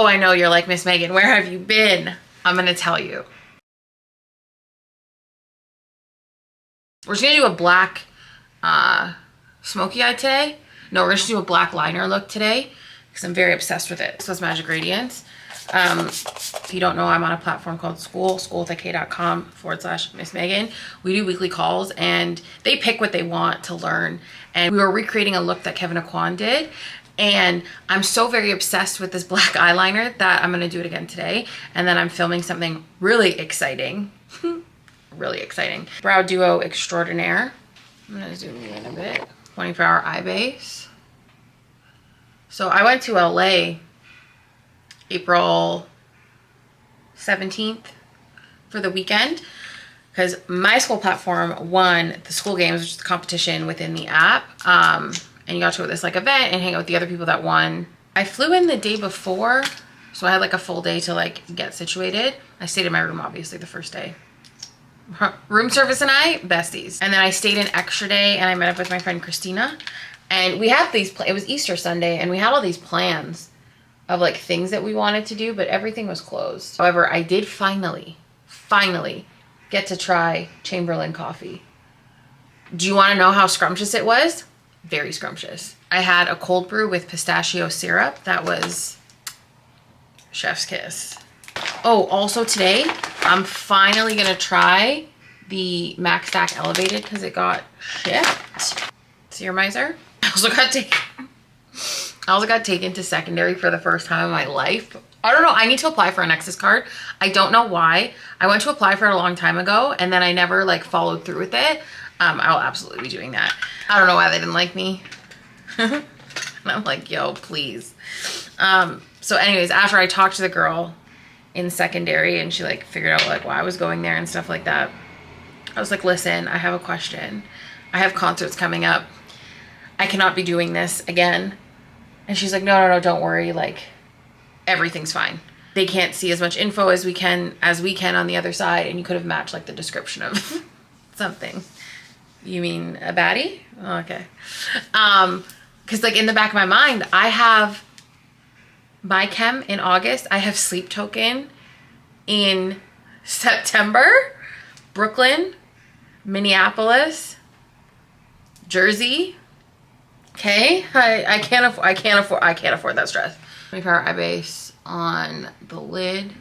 Oh, I know, you're like, Miss Megan, where have you been? I'm gonna tell you. We're just gonna do a black smoky eye today. No, we're just gonna do a black liner look today because I'm very obsessed with it. So it's Magic Radiance. If you don't know, I'm on a platform called Skool, skoolwithak.com/Miss Megan. We do weekly calls and they pick what they want to learn. And we were recreating a look that Kevin Aquan did. And I'm so very obsessed with this black eyeliner that I'm gonna do it again today. And then I'm filming something really exciting. Really exciting. Brow Duo Extraordinaire. I'm gonna zoom in a bit. 24-hour eye base. So I went to LA April 17th for the weekend because my school platform won the school games, which is the competition within the app. And you got to go to this like event and hang out with the other people that won. I flew in the day before, so I had like a full day to like get situated. I stayed in my room obviously the first day. Room service and I, besties. And then I stayed an extra day and I met up with my friend Christina. And we had these, it was Easter Sunday, and we had all these plans of like things that we wanted to do, but everything was closed. However, I did finally get to try Chamberlain coffee. Do you want to know how scrumptious it was? Very scrumptious. I had a cold brew with pistachio syrup. That was chef's kiss. Oh, also today, I'm finally gonna try the Mac Stack Elevated because it got shipped. Serumizer. I also got taken to secondary for the first time in my life. I don't know. I need to apply for a Nexus card. I don't know why. I went to apply for it a long time ago and then I never like followed through with it. I'll absolutely be doing that. I don't know why they didn't like me. And I'm like, yo, please. So anyways, after I talked to the girl in secondary and she like figured out like why I was going there and stuff like that, I was like, listen, I have a question. I have concerts coming up. I cannot be doing this again. And she's like, no, don't worry. Like everything's fine. They can't see as much info as we can on the other side. And you could have matched like the description of something. You mean a baddie? Oh, okay. Cause like in the back of my mind, I have my chem in August. I have Sleep Token in September, Brooklyn, Minneapolis, Jersey. Okay, I can't afford that stress. 24-hour eye base on the lid.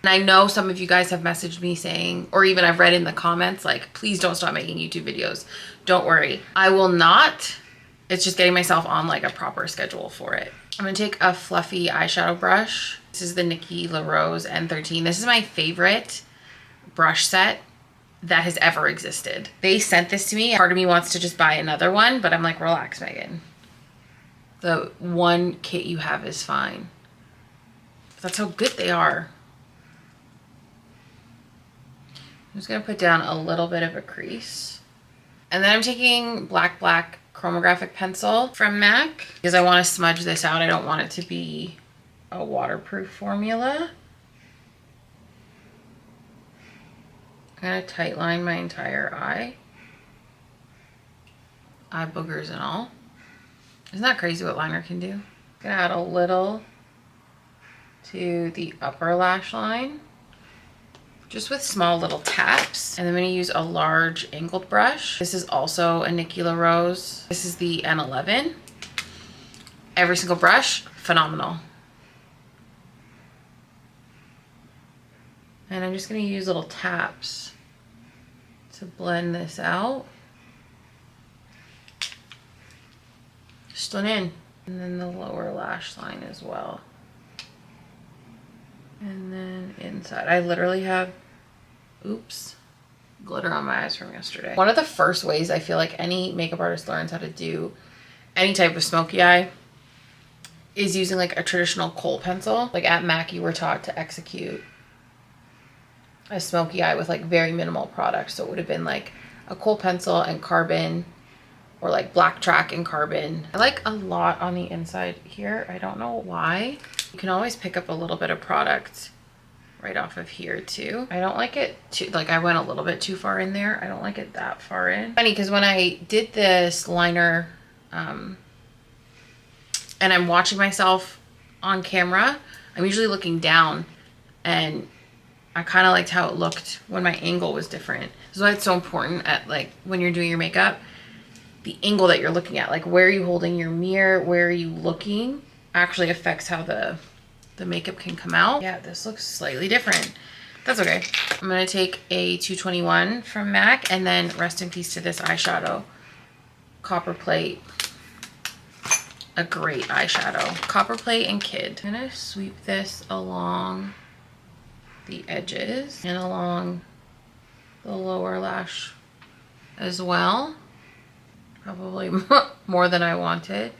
And I know some of you guys have messaged me saying, or even I've read in the comments, like, please don't stop making YouTube videos. Don't worry. I will not. It's just getting myself on like a proper schedule for it. I'm gonna take a fluffy eyeshadow brush. This is the Nikki LaRose N13. This is my favorite brush set that has ever existed. They sent this to me. Part of me wants to just buy another one, but I'm like, relax, Megan. The one kit you have is fine. That's how good they are. I'm just gonna put down a little bit of a crease. And then I'm taking black Chromographic pencil from MAC because I want to smudge this out. I don't want it to be a waterproof formula. I'm gonna tight line my entire eye boogers and all. Isn't that crazy what liner can do? I'm gonna add a little to the upper lash line, just with small little taps. And I'm gonna use a large angled brush. This is also a Nikki LaRose. This is the N11. Every single brush, phenomenal. And I'm just gonna use little taps to blend this out. Just on in. And then the lower lash line as well. And then inside. I literally have, oops, glitter on my eyes from yesterday. One of the first ways I feel like any makeup artist learns how to do any type of smoky eye is using like a traditional kohl pencil. Like at MAC, you were taught to execute a smoky eye with like very minimal product. So it would have been like a kohl pencil and carbon, or like black track and carbon. I like a lot on the inside here. I don't know why. You can always pick up a little bit of product right off of here too. I don't like it too, like I went a little bit too far in there. I don't like it that far in. Funny, because when I did this liner, and I'm watching myself on camera, I'm usually looking down, and I kind of liked how it looked when my angle was different. This is why it's so important at like when you're doing your makeup, the angle that you're looking at, like where are you holding your mirror, where are you looking, actually affects how the makeup can come out. Yeah, this looks slightly different. That's okay. I'm gonna take a 221 from MAC, and then rest in peace to this eyeshadow. Copperplate. A great eyeshadow. Copperplate and Kid. I'm gonna sweep this along the edges and along the lower lash as well. Probably more than I wanted.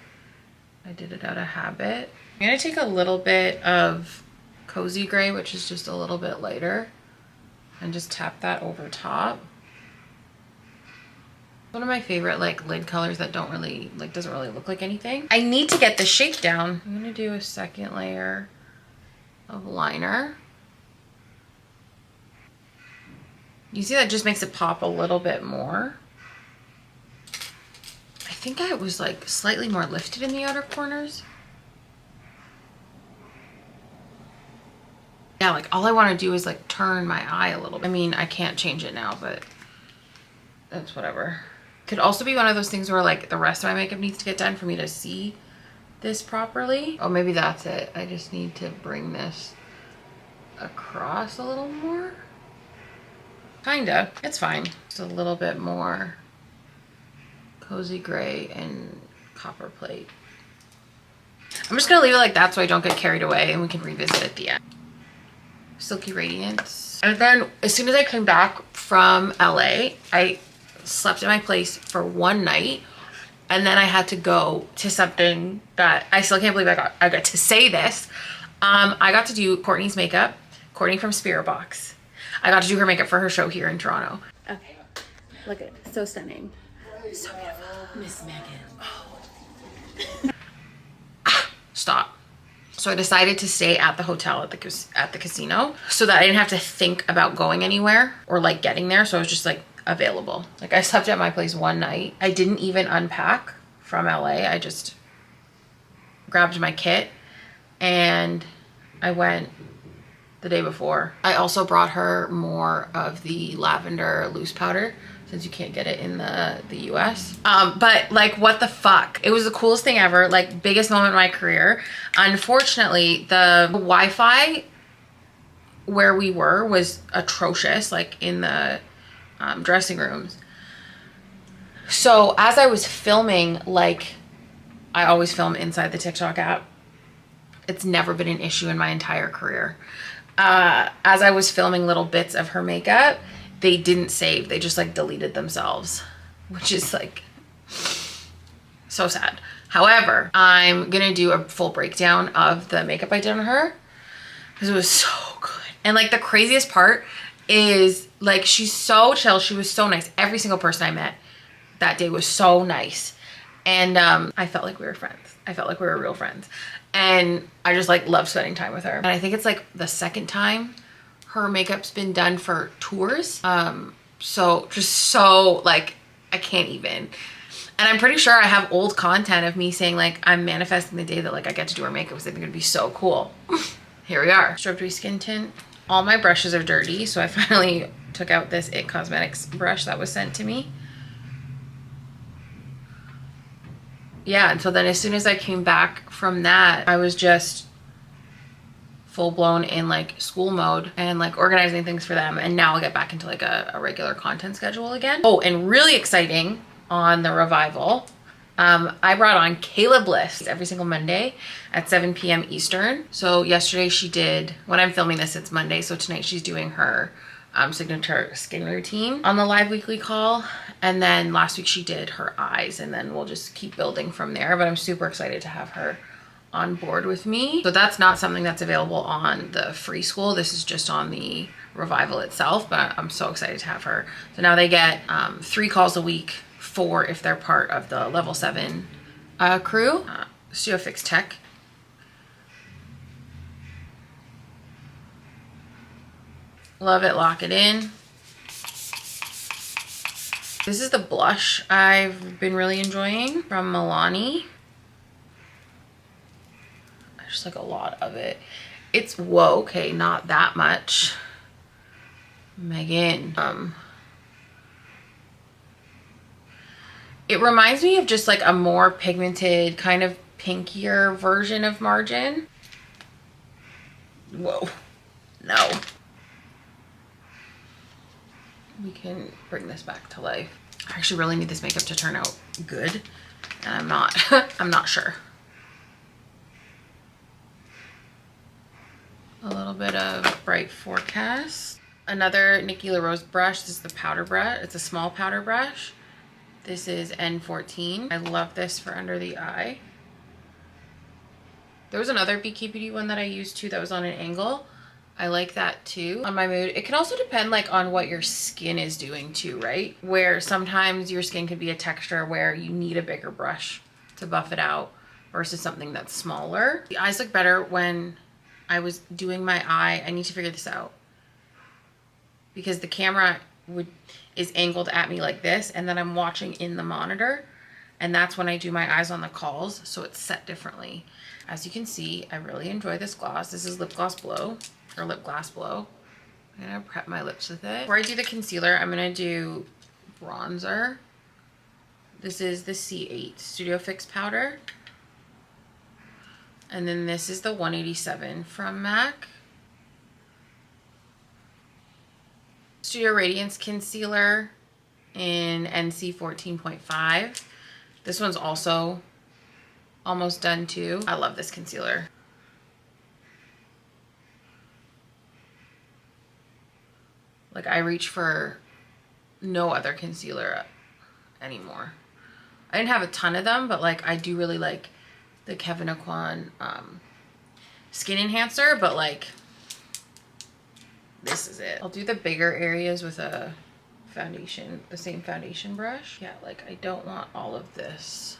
I did it out of habit. I'm gonna take a little bit of Cozy Gray, which is just a little bit lighter, and just tap that over top. One of my favorite like lid colors that don't really like, doesn't really look like anything. I need to get the shape down. I'm gonna do a second layer of liner. You see that just makes it pop a little bit more. I think I was like slightly more lifted in the outer corners. Yeah, like all I want to do is like turn my eye a little bit. I mean, I can't change it now, but that's whatever. Could also be one of those things where like the rest of my makeup needs to get done for me to see this properly. Oh, maybe that's it. I just need to bring this across a little more. Kinda. It's fine. Just a little bit more Cozy Gray and Copperplate. I'm just gonna leave it like that so I don't get carried away, and we can revisit at the end. Silky Radiance. And then as soon as I came back from LA, I slept at my place for one night, and then I had to go to something that I still can't believe I got to say this. I got to do Courtney's makeup. Courtney from Spiritbox. I got to do her makeup for her show here in Toronto. Okay, look at it. So stunning. So beautiful. Miss Megan. Oh. Stop. So I decided to stay at the hotel at the casino so that I didn't have to think about going anywhere or like getting there. So I was just like available. Like I slept at my place one night. I didn't even unpack from LA. I just grabbed my kit and I went the day before. I also brought her more of the lavender loose powder since you can't get it in the US. But like, what the fuck? It was the coolest thing ever, like biggest moment in my career. Unfortunately, the Wi-Fi where we were was atrocious, like in the dressing rooms. So as I was filming, like I always film inside the TikTok app. It's never been an issue in my entire career. As I was filming little bits of her makeup, they didn't save. They just like deleted themselves, which is like so sad. However, I'm gonna do a full breakdown of the makeup I did on her because it was so good. And like the craziest part is like, she's so chill. She was so nice. Every single person I met that day was so nice. And I felt like we were friends. I felt like we were real friends. And I just like love spending time with her. And I think it's like the second time her makeup's been done for tours. So just so like, I can't even. And I'm pretty sure I have old content of me saying like, I'm manifesting the day that like I get to do her makeup because I think it'd be so cool. Here we are. Strobe Dewy Skin Tint. All my brushes are dirty. So I finally took out this IT Cosmetics brush that was sent to me. Yeah, and so then as soon as I came back from that, I was just full blown in like school mode and like organizing things for them. And now I'll get back into like a regular content schedule again. Oh, and really exciting on the Revival, I brought on Kayla Bliss every single Monday at 7 p.m. Eastern. So yesterday she did, when I'm filming this, it's Monday. So tonight she's doing her signature skin routine on the live weekly call. And then last week she did her eyes, and then we'll just keep building from there. But I'm super excited to have her on board with me. So that's not something that's available on the free school. This is just on the Revival itself, but I'm so excited to have her. So now they get 3 calls a week, 4 if they're part of the level 7 crew. Studio Fix Tech. Love it, lock it in. This is the blush I've been really enjoying from Milani. I just like a lot of it. It's, whoa, okay, not that much. Megan. It reminds me of just like a more pigmented, kind of pinkier version of margin. Whoa, no. We can bring this back to life. I actually really need this makeup to turn out good, and I'm not, I'm not sure. A little bit of Bright Forecast. Another Nikki LaRose brush. This is the powder brush. It's a small powder brush. This is N14. I love this for under the eye. There was another BKBD one that I used too that was on an angle. I like that too. On my mood, it can also depend like on what your skin is doing too, right? Where sometimes your skin could be a texture where you need a bigger brush to buff it out versus something that's smaller. The eyes look better when I was doing my eye. I need to figure this out because the camera is angled at me like this, and then I'm watching in the monitor, and that's when I do my eyes on the calls, so it's set differently. As you can see, I really enjoy this gloss. This is Lipgloss Blow, or Lipgloss Blow. I'm gonna prep my lips with it. Before I do the concealer, I'm gonna do bronzer. This is the C8 Studio Fix powder. And then this is the 187 from MAC. Studio Radiance concealer in NC 14.5. This one's also almost done too. I love this concealer. Like, I reach for no other concealer anymore. I didn't have a ton of them, but like I do really like the Kevyn Aucoin skin enhancer, but like this is it. I'll do the bigger areas with a foundation, the same foundation brush. Yeah, like I don't want all of this.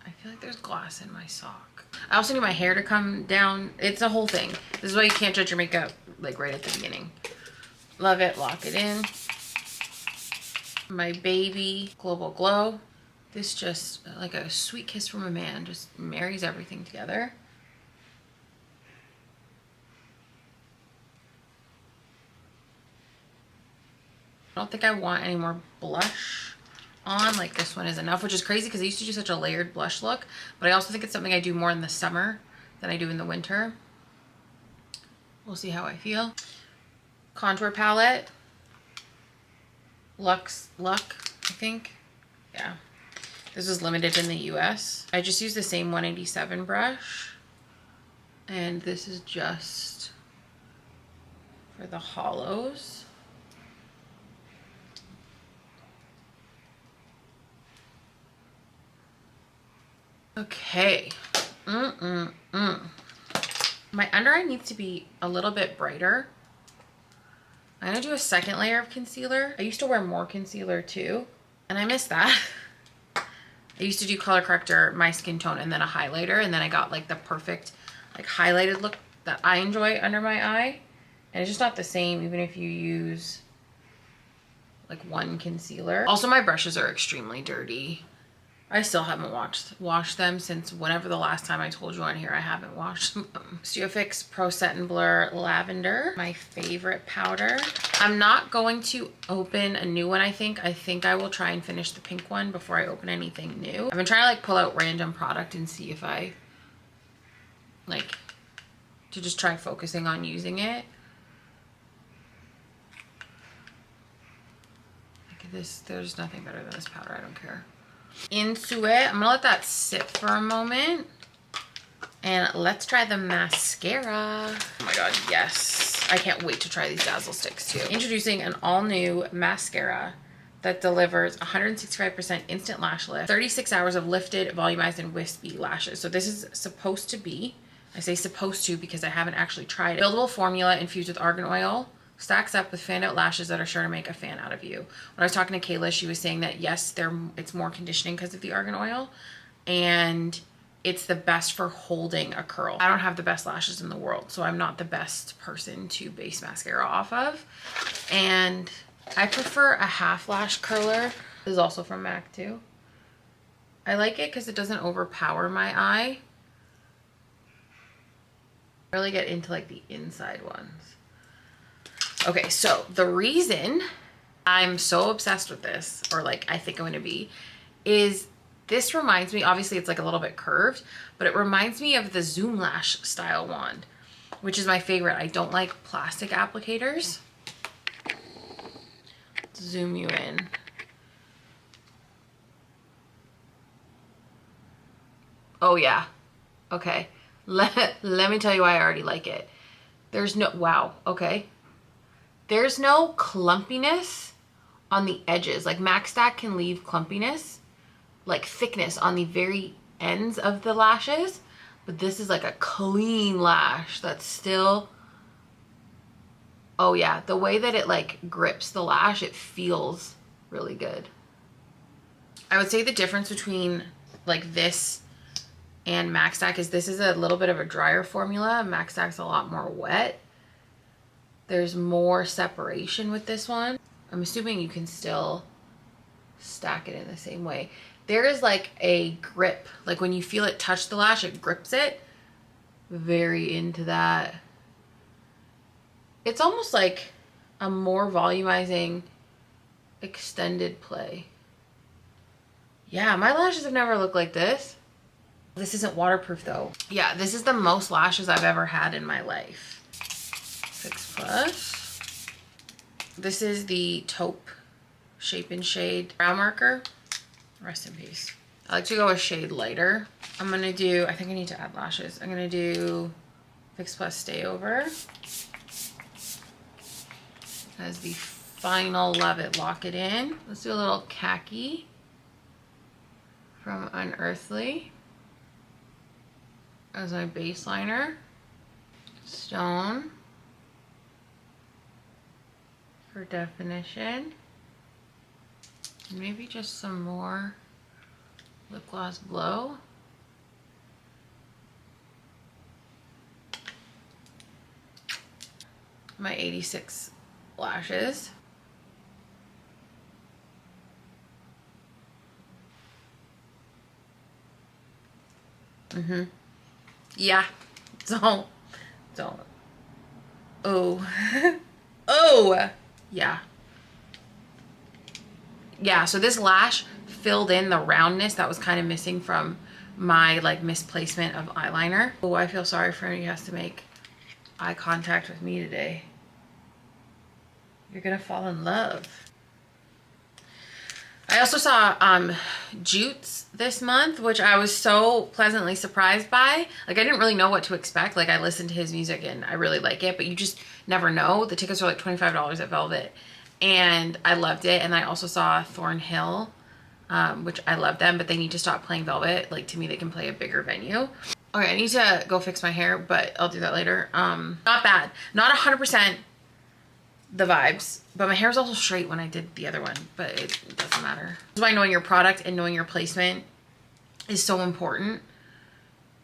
I feel like there's glass in my sock. I also need my hair to come down. It's a whole thing. This is why you can't judge your makeup like right at the beginning. Love it. Lock it in. My baby Global Glow. This just like a sweet kiss from a man, just marries everything together. I don't think I want any more blush on. Like, this one is enough, which is crazy because I used to do such a layered blush look, but I also think it's something I do more in the summer than I do in the winter. We'll see how I feel. Contour palette. Luxe, I think. Yeah. This is limited in the US. I just use the same 187 brush. And this is just for the hollows. Okay. My under eye needs to be a little bit brighter. I'm gonna do a second layer of concealer. I used to wear more concealer too, and I miss that. I used to do color corrector, my skin tone, and then a highlighter, and then I got like the perfect like highlighted look that I enjoy under my eye. And it's just not the same even if you use like one concealer. Also, my brushes are extremely dirty. I still haven't washed them since whenever the last time I told you on here I haven't washed them. Studio Fix Pro Set and Blur Lavender, my favorite powder. I'm not going to open a new one, I think. I think I will try and finish the pink one before I open anything new. I've been trying to like pull out random product and see if I like to just try focusing on using it. Like this, there's nothing better than this powder, I don't care. Into it, I'm gonna let that sit for a moment, and let's try the mascara. Oh my god, yes, I can't wait to try these Dazzle sticks too. Introducing an all-new mascara that delivers 165% instant lash lift, 36 hours of lifted, volumized, and wispy lashes. So this is supposed to be, I say supposed to because I haven't actually tried it, buildable formula infused with argan oil, stacks up with fanned out lashes that are sure to make a fan out of you. When I was talking to Kayla, she was saying that yes, it's more conditioning because of the argan oil, and it's the best for holding a curl. I don't have the best lashes in the world, so I'm not the best person to base mascara off of. And I prefer a half lash curler. This is also from MAC too. I like it because it doesn't overpower my eye. I really get into like the inside ones. Okay, so the reason I'm so obsessed with this, or like I think I'm gonna be, is this reminds me, obviously it's like a little bit curved, but it reminds me of the Zoom Lash style wand, which is my favorite. I don't like plastic applicators. Zoom you in. Oh yeah, okay. Let me tell you why I already like it. There's no, wow, okay. There's no clumpiness on the edges. Like Max Stack can leave clumpiness, like thickness on the very ends of the lashes, but this is like a clean lash that's still, oh yeah, the way that it like grips the lash, it feels really good. I would say the difference between like this and Max Stack is this is a little bit of a drier formula. Max Stack's a lot more wet. There's more separation with this one. I'm assuming you can still stack it in the same way. There is like a grip, like when you feel it touch the lash, it grips it. Very into that. It's almost like a more volumizing extended play. Yeah, my lashes have never looked like this. This isn't waterproof though. Yeah, this is the most lashes I've ever had in my life. 6 Plus. This is the taupe Shape and Shade brow marker. Rest in peace. I like to go a shade lighter. I'm gonna do, I think I need to add lashes. I'm gonna do Fix Plus Stay Over as the final Love It Lock It In. Let's do a little Khaki from Unearthly as my base liner. Stone for definition. Maybe just some more Lipgloss Blow. My 86 lashes. Yeah, don't. Oh. Oh, yeah. Yeah, so this lash filled in the roundness that was kind of missing from my like misplacement of eyeliner. Oh, I feel sorry for anyone who has to make eye contact with me today. You're gonna fall in love. I also saw Jutes this month, which I was so pleasantly surprised by. Like I didn't really know what to expect. Like I listened to his music and I really like it, but you just never know. The tickets are like $25 at Velvet and I loved it. And I also saw Thornhill, which I love them, but they need to stop playing Velvet. Like to me, they can play a bigger venue. Okay, I need to go fix my hair, but I'll do that later. Not bad. Not 100% the vibes, but my hair is also straight when I did the other one, but it doesn't matter. This is why knowing your product and knowing your placement is so important.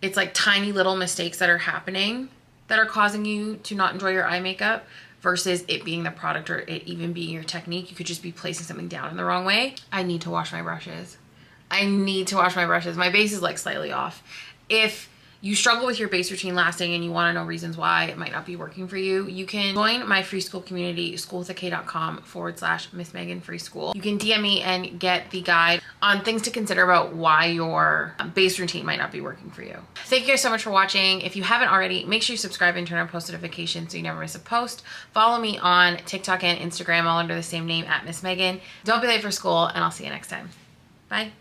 It's like tiny little mistakes that are happening that are causing you to not enjoy your eye makeup versus it being the product or it even being your technique. You could just be placing something down in the wrong way. I need to wash my brushes. I need to wash my brushes. My base is like slightly off. If you struggle with your base routine lasting and you want to know reasons why it might not be working for you, you can join my free school community, schoolwithak.com/Miss Megan free school. You can DM me and get the guide on things to consider about why your base routine might not be working for you. Thank you guys so much for watching. If you haven't already, make sure you subscribe and turn on post notifications so you never miss a post. Follow me on TikTok and Instagram, all under the same name, @Miss Megan. Don't be late for school, and I'll see you next time. Bye.